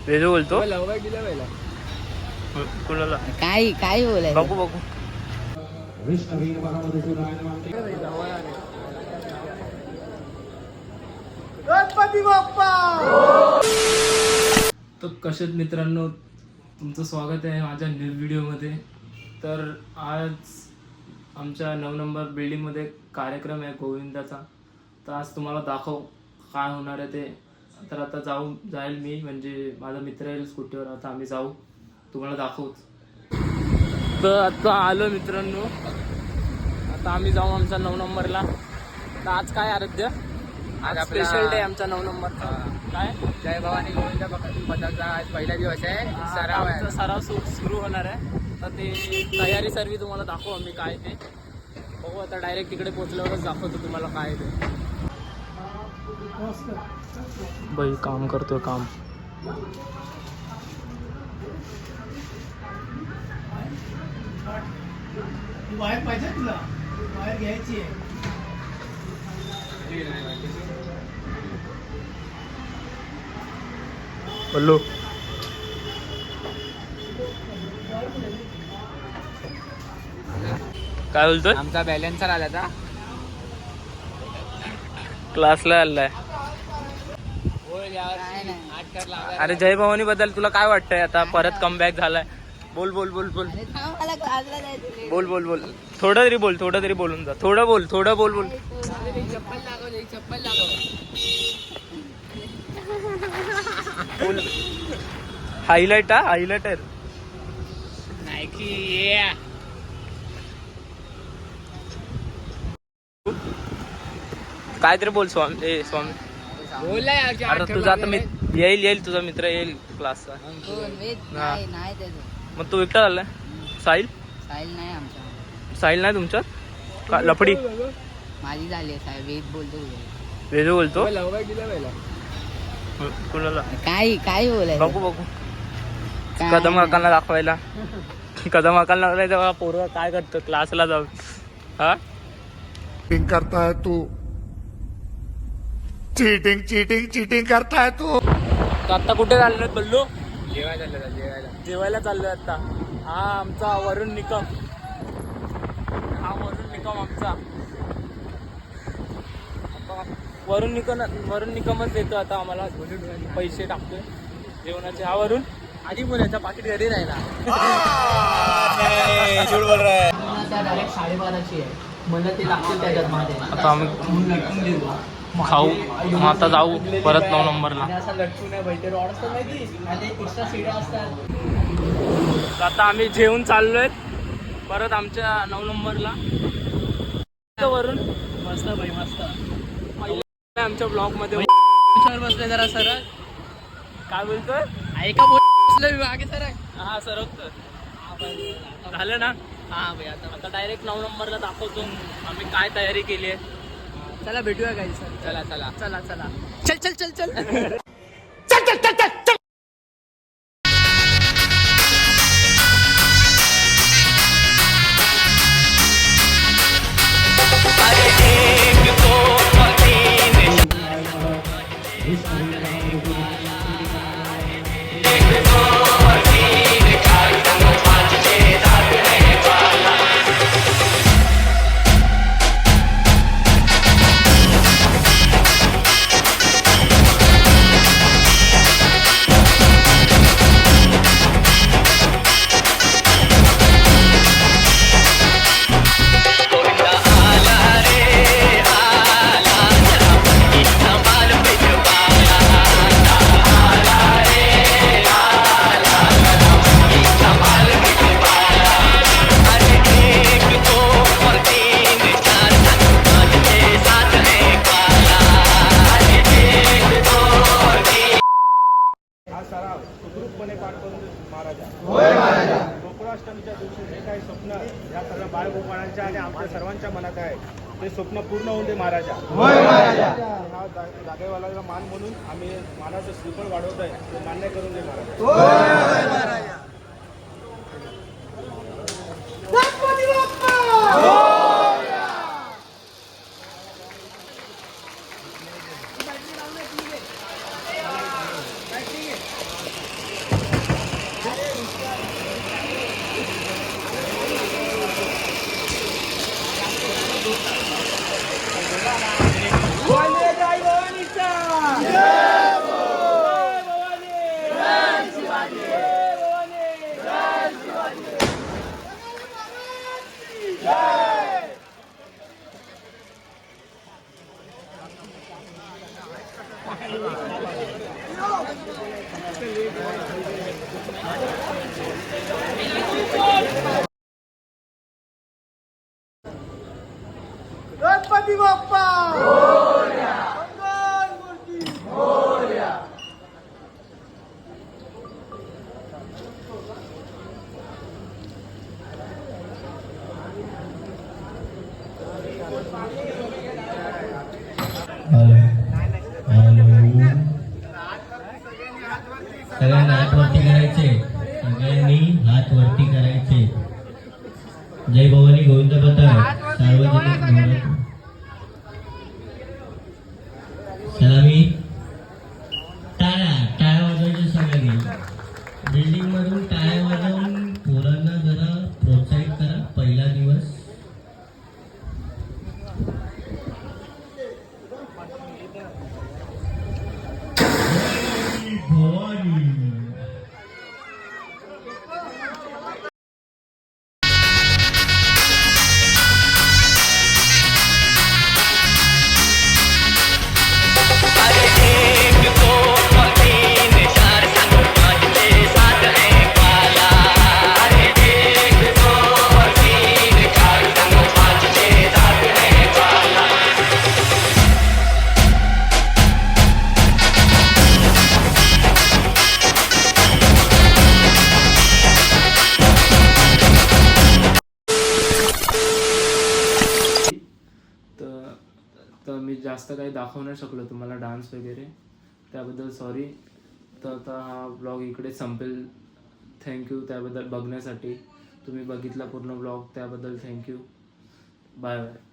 वेदू बोलतो कुणाला काय काय बोलाय बघू बघू. गणपती बाप्पा. तर कशात मित्रांनो, तुमचं स्वागत आहे माझ्या न्यू व्हिडिओमध्ये. तर आज आमच्या 9 नंबर बिल्डिंगमध्ये कार्यक्रम आहे गोविंदाचा. तर आज तुम्हाला दाखव काय होणार आहे ते. तर आता जाईल मी, म्हणजे माझा मित्र येईल स्कूटीवर. आता आम्ही जाऊ, तुम्हाला दाखवूच. तर आता आलो मित्रांनो, आता आम्ही जाऊ आमच्या 9 नंबरला. तर आज काय आराध्य, आज स्पेशल डे आमचा 9 नंबरचा. काय जय भवानी गोविंद पथकचा आज पहिला दिवस आहे. सराव आहे, सराव सुरू होणार आहे. तर ते तयारी सर्व तुम्हाला दाखवू आम्ही काय ते. बघू आता डायरेक्ट तिकडे पोहोचल्यावरच दाखवतो तुम्हाला काय ते. बाई काम करतोय काम. बाहेर पाहिजे तुला, बाहेर घ्यायची आहे. बोललो काय बोलतोय. आमचा बॅलन्सर आला था क्लासला आलाय. अरे जय भवानी बद्दल तुला काय वाटतंय आता परत कमबॅक झालाय. बोल बोल बोल बोल बोल बोल बोल थोडं तरी बोलून जा. थोडं बोल बोल. हायलाइट आहे. काय तरी बोल स्वामी. अरे तुझा आता येईल तुझा मित्र येईल क्लासचा. मग तू एकटा झालाय. साहिल नाही तुमच्यात लफडी माझी झाली वेदू बोलतो कुणाला काय काय बोलाय बघू कदम काकांना दाखवायला. कदम काकांना लागलाय तेव्हा पोरगा काय करतो क्लासला जाऊन. हा चीटिंग करता है तू, चीटिंग करता है तू. आता कुठे चाललोय बोललो. जेवायला चाललोय आता. हा आमचा वरुण निकम आमचा. वरुण निकमच देतो आता आम्हाला. पैसे टाकतोय जेवणाचे. हा वरुण आधी बोलायचा, पाकिट घरी राहिला. डायरेक्ट 12:30ची आहे. मला ते लागतील त्याच्यात मध्ये. आता आम्ही खाऊ. मग आता जाऊ परत 9 नंबरला. असं लटकून आहे भाई, ते रॉड असतात माहिती, आणि एक्स्ट्रा सीड्या असतात. आता आम्ही जेवून चाललोय परत आमच्या 9 नंबरला. वरून मस्त भाई मस्त. आमच्या ब्लॉग मध्ये बसले जरा सरळ. काय बोलतोय. ऐका बसलोय मागे सर. हा सर झालं ना. हा भाई आता डायरेक्ट 9 नंबरला दाखवतो आम्ही काय तयारी केली आहे. चला भेटूया काही सर. चला चल गोकुळाष्टमीच्या दिवशी जे काही स्वप्न या सर्व बाळगोपाळांच्या आणि आमच्या सर्वांच्या मनात आहे ते स्वप्न पूर्ण होऊन दे महाराजा. हा जागेवाल्याला मान म्हणून आम्ही मानाचं श्रीफळ वाढवत आहे, ते मान्य करून दे महाराज. गणपती बाप्पा सगळ्यांना हात वरती करायचे, सगळ्यांनी हात वरती करायचे. जय भवानी गोविंद पथक सार्वजनिक सलामी. टाळ्या वाजवायच्या सगळ्यांनी. बिल्डिंग मधून टाळ्या वाजवून पोरांना जरा प्रोत्साहित करा. पहिला दिवस. भवानी तर मी जास्त काही दाखवू नाही शकलो तुम्हाला डान्स वगैरे, त्याबद्दल सॉरी. तर आता हा ब्लॉग इकडे संपेल. थँक्यू त्याबद्दल बघण्यासाठी. तुम्ही बघितला पूर्ण ब्लॉग त्याबद्दल थँक्यू. Bye bye.